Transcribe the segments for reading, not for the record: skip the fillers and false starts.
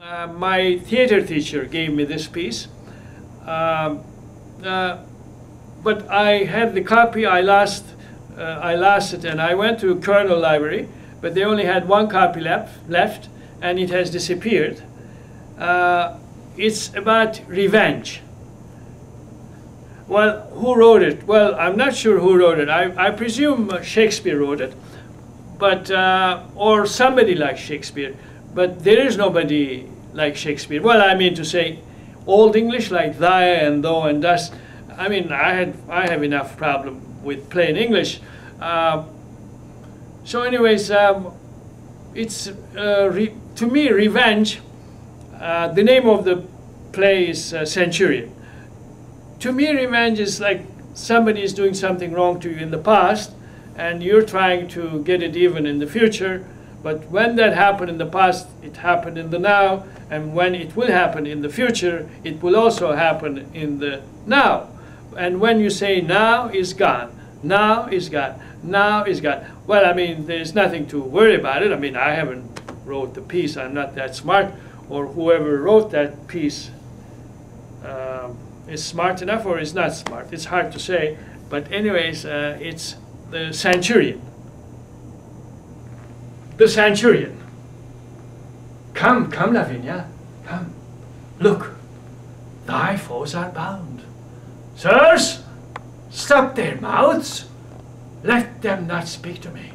My theater teacher gave me this piece, but I had the copy. I lost it, and I went to Colonel Library, but they only had one copy left, and it has disappeared. It's about revenge. Well, who wrote it? Well, I'm not sure who wrote it. I presume Shakespeare wrote it, but or somebody like Shakespeare. But there is nobody like Shakespeare. Well, I mean to say, Old English like thy and thou and thus. I mean, I have enough problem with plain English. So, anyways, it's to me revenge. The name of the play is Centurion. To me, revenge is like somebody is doing something wrong to you in the past, and you're trying to get it even in the future. But when that happened in the past, it happened in the now, and when it will happen in the future, it will also happen in the now. And when you say now is gone, now is gone, now is gone, well, I mean, there's nothing to worry about it. I mean, I haven't wrote the piece. I'm not that smart, or whoever wrote that piece is smart enough or is not smart. It's hard to say. But anyways, it's the Centurion. The Centurion. Come, come, Lavinia, come. Look, thy foes are bound. Sirs, stop their mouths. Let them not speak to me,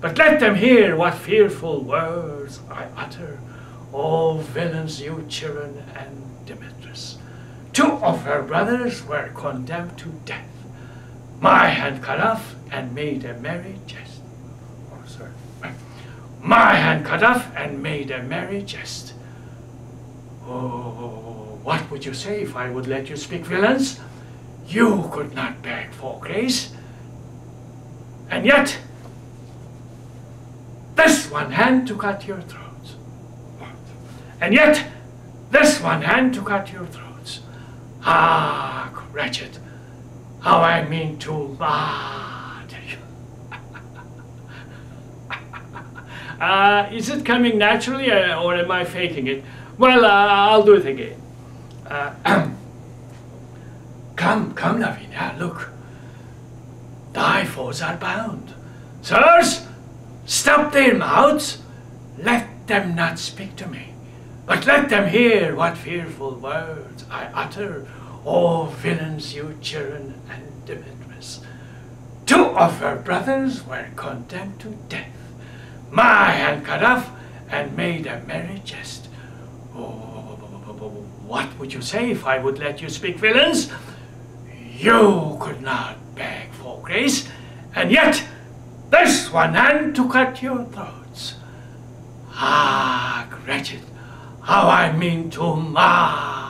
but let them hear what fearful words I utter. O villains, you Chiron and Demetrius, two of her brothers were condemned to death. My hand cut off and made a merry jest. Oh, sorry. My hand cut off and made a merry jest. Oh, what would you say if I would let you speak, villains? You could not beg for grace. And yet, this one hand to cut your throats. And yet, this one hand to cut your throats. Ah, wretched, how I mean to murder you. Is it coming naturally or am I faking it? Well, I'll do it again. Come, come, Lavinia, look. Thy foes are bound. Sirs, stop their mouths. Let them not speak to me, but let them hear what fearful words I utter. O villains, you Chiron and Demetrius, two of her brothers were condemned to death. My hand cut off and made a merry jest. Oh, what would you say if I would let you speak, villains? You could not beg for grace, and yet this one hand to cut your throats. Ah, wretched, how I mean to murder.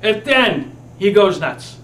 At the end, he goes nuts.